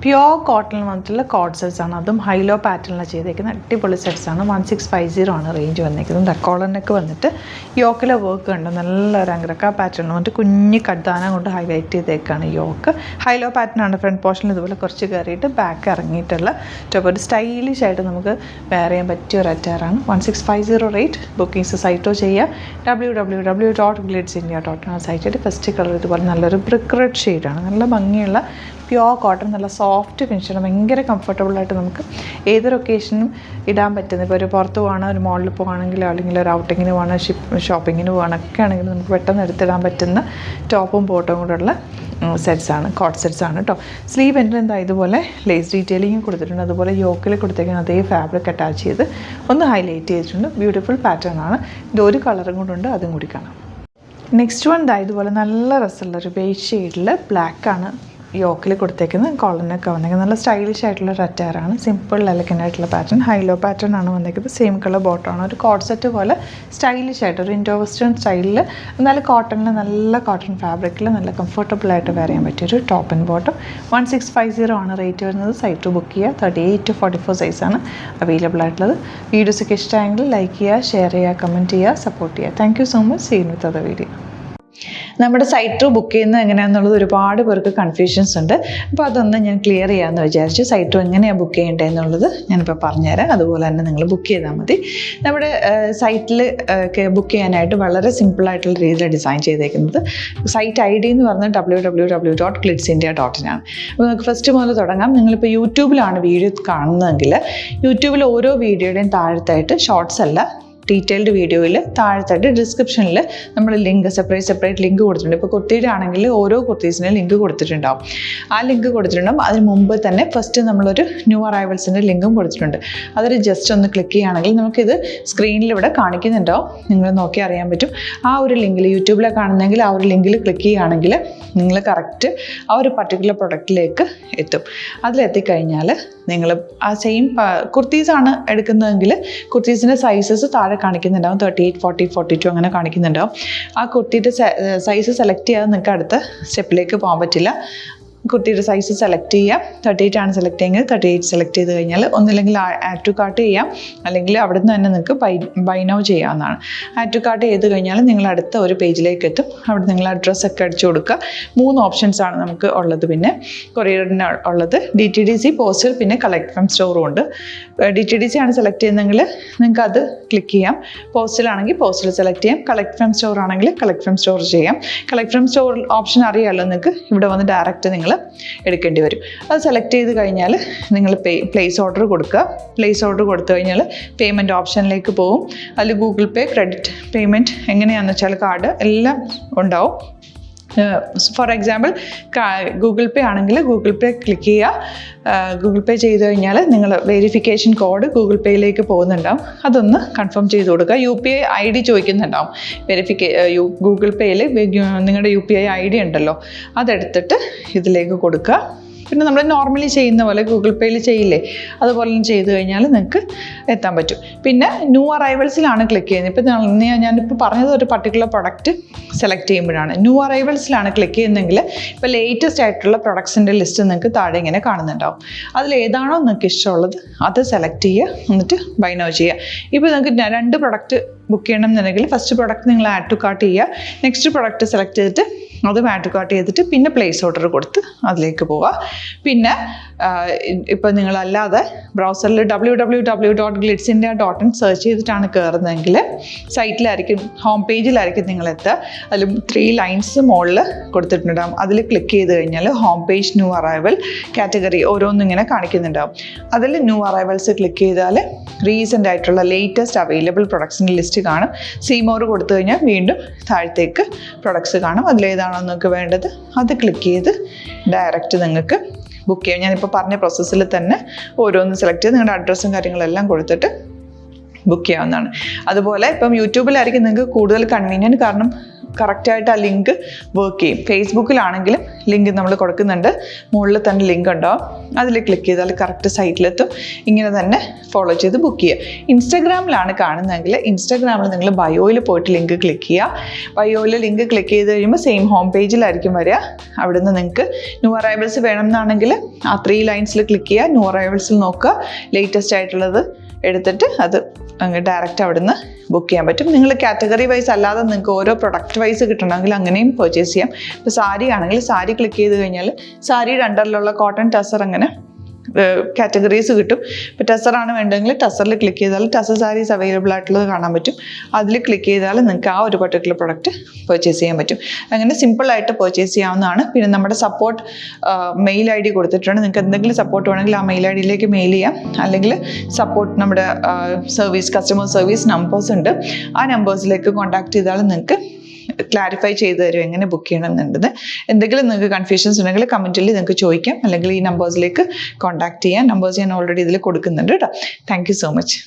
Pure കോട്ടണിൽ വന്നിട്ടുള്ള code sets ആണ്. അതും ഹൈലോ പാറ്റേണിലാണ് ചെയ്തേക്കുന്നത്. അടിപൊളി സെറ്റ്സ് ആണ്. 1650 ആണ് റേഞ്ച് വന്നിരിക്കുന്നത്. കോളറിനൊക്കെ വന്നിട്ട് യോക്കിലെ വർക്ക് ഉണ്ട്. നല്ലൊരു അങ്കരക്ക പാറ്റേൺ വന്നിട്ട് കുഞ്ഞ് കട്ടാന കൊണ്ട് ഹൈലൈറ്റ് ചെയ്തേക്കാണ് യോക്ക്. ഹൈലോ പാറ്റേൺ ആണ്. ഫ്രണ്ട് പോർഷനിൽ ഇതുപോലെ കുറച്ച് കയറിയിട്ട് ബാക്ക് ഇറങ്ങിയിട്ടുള്ള ടോപ്പ് ഒരു സ്റ്റൈലിഷ് ആയിട്ട് നമുക്ക് വെയർ ചെയ്യാൻ പറ്റിയ ഒരു അറ്റാറാണ്. 1650 റേറ്റ്. ബുക്കിംഗ്സ് സൈറ്റോ ചെയ്യുക. www.glitzindia.com സൈറ്റിൽ ഫസ്റ്റ് കളർ ഇതുപോലെ നല്ലൊരു ബ്രിക്ക് റെഡ് ഷെയ്ഡാണ്. നല്ല ഭംഗിയുള്ള പ്യുവർ കോട്ടൺ, നല്ല സോഫ്റ്റ് ഫിനിഷാണ്. ഭയങ്കര കംഫർട്ടബിളായിട്ട് നമുക്ക് ഏതൊരു ഒക്കേഷനും ഇടാൻ പറ്റുന്നത്. ഇപ്പോൾ ഒരു പുറത്ത് പോകണം, ഒരു മോളിൽ പോകുകയാണെങ്കിലോ അല്ലെങ്കിൽ ഒരു ഔട്ടിങ്ങിന് പോകണം, ഷോപ്പിങ്ങിന് പോകണമൊക്കെ ആണെങ്കിൽ നമുക്ക് പെട്ടെന്ന് എടുത്തിടാൻ പറ്റുന്ന ടോപ്പും ബോട്ടും കൂടെയുള്ള സെറ്റ്സാണ്, കോട്ട് സെറ്റ്സാണ് കേട്ടോ. സ്ലീവ് എൻഡിൽ എന്താ ഇതുപോലെ ലേസ് ഡീറ്റെയിലിംഗ് കൊടുത്തിട്ടുണ്ട്. അതുപോലെ യോക്കിൽ കൊടുത്തേക്കുന്ന അതേ ഫാബ്രിക് അറ്റാച്ച് ചെയ്ത് ഒന്ന് ഹൈലൈറ്റ് ചെയ്തിട്ടുണ്ട്. ബ്യൂട്ടിഫുൾ പാറ്റേൺ ആണ്. ഇത് ഒരു കളറും കൊണ്ടുണ്ട്, അതും കൂടി കാണാം. നെക്സ്റ്റ് വൺ ഇതുപോലെ നല്ല രസമുള്ളൊരു ബേജ് ഷെയ്ഡിൽ ബ്ലാക്കാണ് യോക്കിൽ കൊടുത്തേക്കുന്നത്. കോളറിനൊക്കെ വന്നേക്കുന്നത് നല്ല സ്റ്റൈലിഷ് ആയിട്ടുള്ള ഒരു അറ്റാറാണ്. സിമ്പിൾ എലഗൻ്റ് ആയിട്ടുള്ള പാറ്റേൺ, ഹൈലോ പാറ്റേൺ ആണ് വന്നേക്കുന്നത്. സെയിം കളർ ബോട്ടമാണ്. ഒരു കോട്ട് സെറ്റ് പോലെ സ്റ്റൈലിഷ് ആയിട്ട് ഒരു ഇൻഡോ വെസ്റ്റേൺ സ്റ്റൈലിൽ നല്ല കോട്ടണിൽ, നല്ല കോട്ടൺ ഫാബ്രിക്കിൽ നല്ല കംഫർട്ടബിൾ ആയിട്ട് വെയർ ചെയ്യാൻ പറ്റിയൊരു ടോപ്പ് ആൻഡ് ബോട്ടം. 1650 ആണ് റേറ്റ് വരുന്നത്. സൈറ്റ് ബുക്ക് ചെയ്യുക. 38 to 44 സൈസാണ് അവൈലബിൾ ആയിട്ടുള്ളത്. വീഡിയോസൊക്കെ ഇഷ്ടമായെങ്കിൽ ലൈക്ക് ചെയ്യുക, ഷെയർ ചെയ്യുക, കമൻറ്റ് ചെയ്യുക, സപ്പോർട്ട് ചെയ്യുക. Thank you so much. See you with other video. നമ്മുടെ സൈറ്റ് ബുക്ക് ചെയ്യുന്നത് എങ്ങനെയാണെന്നുള്ളത് ഒരുപാട് പേർക്ക് കൺഫ്യൂഷൻസ് ഉണ്ട്. അപ്പോൾ അതൊന്ന് ഞാൻ ക്ലിയർ ചെയ്യാമെന്ന് വിചാരിച്ചു. സൈറ്റ് എങ്ങനെയാണ് ബുക്ക് ചെയ്യേണ്ടതെന്നുള്ളത് ഞാനിപ്പോൾ പറഞ്ഞുതരാം. അതുപോലെ തന്നെ നിങ്ങൾ ബുക്ക് ചെയ്താൽ മതി. നമ്മുടെ സൈറ്റിൽ ബുക്ക് ചെയ്യാനായിട്ട് വളരെ സിമ്പിളായിട്ടുള്ള രീതിയിൽ ഡിസൈൻ ചെയ്തേക്കുന്നത്. സൈറ്റ് ID എന്ന് പറഞ്ഞാൽ www.glitzindia.in ആണ്. അപ്പോൾ നമുക്ക് ഫസ്റ്റ് മുതൽ തുടങ്ങാം. നിങ്ങളിപ്പോൾ യൂട്യൂബിലാണ് വീഡിയോ കാണുന്നതെങ്കിൽ യൂട്യൂബിൽ ഓരോ വീഡിയോയുടെയും താഴത്തായിട്ട് ഷോർട്സ് അല്ല, ഡീറ്റെയിൽഡ് വീഡിയോയിൽ താഴത്തായിട്ട് ഡിസ്ക്രിപ്ഷനിൽ നമ്മൾ ലിങ്ക് സെപ്പറേറ്റ് ലിങ്ക് കൊടുത്തിട്ടുണ്ട്. ഇപ്പോൾ കുർത്തിയുടെ ആണെങ്കിൽ ഓരോ കുർത്തീസിനും ലിങ്ക് കൊടുത്തിട്ടുണ്ടാവും. ആ ലിങ്ക് കൊടുത്തിട്ടുണ്ടാവും. അതിന് മുമ്പ് തന്നെ ഫസ്റ്റ് നമ്മളൊരു ന്യൂ അറൈവൽസിൻ്റെ ലിങ്കും കൊടുത്തിട്ടുണ്ട്. അതൊരു ജസ്റ്റ് ഒന്ന് ക്ലിക്ക് ചെയ്യുകയാണെങ്കിൽ നമുക്കിത് സ്ക്രീനിൽ ഇവിടെ കാണിക്കുന്നുണ്ടാവും. നിങ്ങൾ നോക്കി അറിയാൻ പറ്റും. ആ ഒരു ലിങ്കിൽ യൂട്യൂബിലെ കാണുന്നെങ്കിൽ ആ ഒരു ലിങ്കിൽ ക്ലിക്ക് ചെയ്യുകയാണെങ്കിൽ നിങ്ങൾ കറക്റ്റ് ആ ഒരു പർട്ടിക്കുലർ പ്രൊഡക്റ്റിലേക്ക് എത്തും. അതിലെത്തിക്കഴിഞ്ഞാൽ നിങ്ങൾ ആ സെയിം കുർത്തീസാണ് എടുക്കുന്നതെങ്കിൽ കുർത്തീസിൻ്റെ സൈസസ് താഴെ കാണിക്കുന്നുണ്ടാവും. 38, 40, 42 അങ്ങനെ കാണിക്കുന്നുണ്ടാവും. ആ കുർത്തിയുടെ സൈസ് സെലക്ട് ചെയ്യാതെ നിങ്ങൾക്ക് അടുത്ത സ്റ്റെപ്പിലേക്ക് പോകാൻ പറ്റില്ല. കുർത്തിയുടെ സൈസ് സെലക്ട് ചെയ്യാം. 38 ആണ് സെലക്ട് ചെയ്യുന്നത്. 38 സെലക്ട് ചെയ്ത് കഴിഞ്ഞാൽ ഒന്നില്ലെങ്കിൽ ആഡ് ടു കാർട്ട് ചെയ്യാം, അല്ലെങ്കിൽ അവിടെ നിന്ന് തന്നെ നിങ്ങൾക്ക് ബൈ നൗ ചെയ്യാവുന്നതാണ്. ആഡ് ടു കാർട്ട് ചെയ്ത് കഴിഞ്ഞാൽ നിങ്ങൾ അടുത്ത ഒരു പേജിലേക്ക് എത്തും. അവിടെ നിങ്ങൾ അഡ്രസ്സൊക്കെ അടിച്ചു കൊടുക്കുക. 3 ഓപ്ഷൻസാണ് നമുക്ക് ഉള്ളത്. പിന്നെ കൊറിയറിന് ഉള്ളത് DTDC, പോസ്റ്റൽ, പിന്നെ കളക്ട് ഫ്രം സ്റ്റോറും ഉണ്ട്. DTDC ആണ് സെലക്ട് ചെയ്യുന്നതെങ്കിൽ നിങ്ങൾക്ക് അത് ക്ലിക്ക് ചെയ്യാം. പോസ്റ്റലാണെങ്കിൽ പോസ്റ്റൽ സെലക്ട് ചെയ്യാം. കളക്ട് ഫ്രം സ്റ്റോർ ആണെങ്കിൽ കളക്ട് ഫ്രം സ്റ്റോർ ചെയ്യാം. കളക്ട് ഫ്രം സ്റ്റോർ ഓപ്ഷൻ അറിയാമല്ലോ നിങ്ങൾക്ക്. ഇവിടെ വന്ന് ഡയറക്റ്റ് നിങ്ങൾ എടുക്കേണ്ടി വരും. അത് സെലക്ട് ചെയ്ത് കഴിഞ്ഞാൽ നിങ്ങൾ പ്ലേസ് ഓർഡർ കൊടുക്കുക. പ്ലേസ് ഓർഡർ കൊടുത്തു കഴിഞ്ഞാൽ പേയ്മെൻറ്റ് ഓപ്ഷനിലേക്ക് പോകും. അതിൽ ഗൂഗിൾ പേ, ക്രെഡിറ്റ് പേയ്മെൻറ്റ് എങ്ങനെയാണെന്ന് വെച്ചാൽ കാർഡ് എല്ലാം ഉണ്ടാവും. ഫോർ എക്സാമ്പിൾ ഗൂഗിൾ പേ ആണെങ്കിൽ ഗൂഗിൾ പേ ക്ലിക്ക് ചെയ്യുക. ഗൂഗിൾ പേ ചെയ്ത് കഴിഞ്ഞാൽ നിങ്ങൾ വെരിഫിക്കേഷൻ കോഡ് ഗൂഗിൾ പേയിലേക്ക് പോകുന്നുണ്ടാവും. അതൊന്ന് കൺഫേം ചെയ്ത് കൊടുക്കുക. UPI ID ചോദിക്കുന്നുണ്ടാവും. ഗൂഗിൾ പേയിൽ നിങ്ങളുടെ UPI ID ഉണ്ടല്ലോ, അതെടുത്തിട്ട് ഇതിലേക്ക് കൊടുക്കുക. പിന്നെ നമ്മൾ നോർമലി ചെയ്യുന്ന പോലെ ഗൂഗിൾ പേയിൽ ചെയ്യില്ലേ, അതുപോലെ ചെയ്ത് കഴിഞ്ഞാൽ നിങ്ങൾക്ക് എത്താൻ പറ്റും. പിന്നെ ന്യൂ അറൈവൽസിലാണ് ക്ലിക്ക് ചെയ്യുന്നത്. ഇപ്പോൾ ഞാനിപ്പോൾ പറഞ്ഞത് ഒരു പർട്ടിക്കുലർ പ്രൊഡക്റ്റ് സെലക്ട് ചെയ്യുമ്പോഴാണ്. ന്യൂ അറൈവൽസിലാണ് ക്ലിക്ക് ചെയ്യുന്നതെങ്കിൽ ഇപ്പോൾ ലേറ്റസ്റ്റ് ആയിട്ടുള്ള പ്രൊഡക്ട്സിൻ്റെ ലിസ്റ്റ് നിങ്ങൾക്ക് താഴെ ഇങ്ങനെ കാണുന്നുണ്ടാവും. അതിലേതാണോ നിങ്ങൾക്ക് ഇഷ്ടമുള്ളത് അത് സെലക്ട് ചെയ്യുക, എന്നിട്ട് ബൈ നൗ ചെയ്യുക. ഇപ്പോൾ നിങ്ങൾക്ക് 2 പ്രൊഡക്റ്റ് ബുക്ക് ചെയ്യണം എന്നുണ്ടെങ്കിൽ ഫസ്റ്റ് പ്രൊഡക്റ്റ് നിങ്ങൾ ആഡ് ടു കാർട്ട് ചെയ്യുക. നെക്സ്റ്റ് പ്രൊഡക്റ്റ് സെലക്ട് ചെയ്തിട്ട് അത് ആഡ് ടു കാർട്ട് ചെയ്തിട്ട് പിന്നെ പ്ലേസ് ഓർഡർ കൊടുത്ത് അതിലേക്ക് പോവുക. പിന്നെ ഇപ്പോൾ നിങ്ങളല്ലാതെ ബ്രൗസറിൽ www.glitzindia.in സെർച്ച് ചെയ്തിട്ടാണ് കയറുന്നതെങ്കിൽ സൈറ്റിലായിരിക്കും, ഹോം പേജിലായിരിക്കും നിങ്ങളെത്തുക. അതിൽ 3 ലൈൻസ് മുകളിൽ കൊടുത്തിട്ടുണ്ടാകും. അതിൽ ക്ലിക്ക് ചെയ്ത് കഴിഞ്ഞാൽ home page, new arrival, category ഓരോന്നും ഇങ്ങനെ കാണിക്കുന്നുണ്ടാവും. അതിൽ ന്യൂ അറൈവൽസ് ക്ലിക്ക് ചെയ്താൽ റീസെൻ്റ് ആയിട്ടുള്ള ലേറ്റസ്റ്റ് അവൈലബിൾ പ്രൊഡക്ട്സിൻ്റെ ലിസ്റ്റ് കാണും. സീമോർ കൊടുത്തു കഴിഞ്ഞാൽ വീണ്ടും താഴത്തേക്ക് പ്രൊഡക്ട്സ് കാണും. അതിലേതാണോ നിങ്ങൾക്ക് വേണ്ടത് അത് ക്ലിക്ക് ചെയ്ത് ഡയറക്റ്റ് നിങ്ങൾക്ക് ബുക്ക് ചെയ്യാം. ഞാനിപ്പോൾ പറഞ്ഞ പ്രോസസ്സിൽ തന്നെ ഓരോന്ന് സെലക്ട് ചെയ്ത് നിങ്ങളുടെ അഡ്രസ്സും കാര്യങ്ങളെല്ലാം കൊടുത്തിട്ട് ബുക്ക് ചെയ്യാവുന്നതാണ്. അതുപോലെ ഇപ്പം യൂട്യൂബിലായിരിക്കും നിങ്ങൾക്ക് കൂടുതൽ കൺവീനിയൻറ്റ്, കാരണം കറക്റ്റായിട്ട് ആ ലിങ്ക് വർക്ക് ചെയ്യും. ഫേസ്ബുക്കിലാണെങ്കിലും ലിങ്ക് നമ്മൾ കൊടുക്കുന്നുണ്ട്. മുകളിൽ തന്നെ ലിങ്ക് ഉണ്ടാവും. അതിൽ ക്ലിക്ക് ചെയ്താൽ കറക്റ്റ് സൈറ്റിലെത്തും. ഇങ്ങനെ തന്നെ ഫോളോ ചെയ്ത് ബുക്ക് ചെയ്യുക. ഇൻസ്റ്റാഗ്രാമിലാണ് കാണുന്നതെങ്കിൽ ഇൻസ്റ്റാഗ്രാമിൽ നിങ്ങൾ ബയോയിൽ പോയിട്ട് ലിങ്ക് ക്ലിക്ക് ചെയ്യുക. ബയോയിൽ ലിങ്ക് ക്ലിക്ക് ചെയ്ത് കഴിയുമ്പോൾ സെയിം ഹോം പേജിലായിരിക്കും വരിക. അവിടുന്ന് നിങ്ങൾക്ക് ന്യൂ അറൈവൽസ് വേണമെന്നാണെങ്കിൽ ആ 3 ലൈൻസിൽ ക്ലിക്ക് ചെയ്യുക. ന്യൂ അറൈവൽസിൽ നോക്കുക, ലേറ്റസ്റ്റ് ആയിട്ടുള്ളത് എടുത്തിട്ട് അത് അങ്ങ് ഡയറക്റ്റ് അവിടുന്ന് ബുക്ക് ചെയ്യാൻ പറ്റും. നിങ്ങൾ കാറ്റഗറി വൈസ് അല്ലാതെ നിങ്ങൾക്ക് ഓരോ പ്രൊഡക്റ്റ് വൈസ് കിട്ടണമെങ്കിൽ അങ്ങനെയും പർച്ചേസ് ചെയ്യാം. ഇപ്പോൾ സാരി ആണെങ്കിൽ സാരി ക്ലിക്ക് ചെയ്ത് കഴിഞ്ഞാൽ സാരിയുടെ അണ്ടറിലുള്ള കോട്ടൺ ടസർ അങ്ങനെ കാറ്റഗറീസ് കിട്ടും. ഇപ്പോൾ ടസറാണ് വേണ്ടതെങ്കിൽ ടസറിൽ ക്ലിക്ക് ചെയ്താൽ ടസർ സാരീസ് അവൈലബിൾ ആയിട്ടുള്ളത് കാണാൻ പറ്റും. അതിൽ ക്ലിക്ക് ചെയ്താൽ നിങ്ങൾക്ക് ആ ഒരു പർട്ടിക്കുലർ പ്രൊഡക്റ്റ് പർച്ചേസ് ചെയ്യാൻ പറ്റും. അങ്ങനെ സിമ്പിളായിട്ട് പർച്ചേസ് ചെയ്യാവുന്നതാണ്. പിന്നെ നമ്മുടെ സപ്പോർട്ട് മെയിൽ ID കൊടുത്തിട്ടുണ്ട്. നിങ്ങൾക്ക് എന്തെങ്കിലും സപ്പോർട്ട് വേണമെങ്കിൽ ആ മെയിൽ IDയിലേക്ക് മെയിൽ ചെയ്യാം. അല്ലെങ്കിൽ സപ്പോർട്ട് നമ്മുടെ കസ്റ്റമർ സർവീസ് നമ്പേഴ്സ് ഉണ്ട്. ആ നമ്പേഴ്സിലേക്ക് കോൺടാക്ട് ചെയ്താൽ നിങ്ങൾക്ക് ക്ലാരിഫൈ ചെയ്ത് തരും എങ്ങനെ ബുക്ക് ചെയ്യണം എന്നുള്ളത്. എന്തെങ്കിലും നിങ്ങൾക്ക് കൺഫ്യൂഷൻസ് ഉണ്ടെങ്കിൽ കമൻറ്റിൽ നിങ്ങൾക്ക് ചോദിക്കാം, അല്ലെങ്കിൽ ഈ നമ്പേഴ്സിലേക്ക് കോൺടാക്ട് ചെയ്യാം. നമ്പേഴ്സ് ഞാൻ ഓൾറെഡി ഇതിൽ കൊടുക്കുന്നുണ്ട് കേട്ടോ. Thank you so much.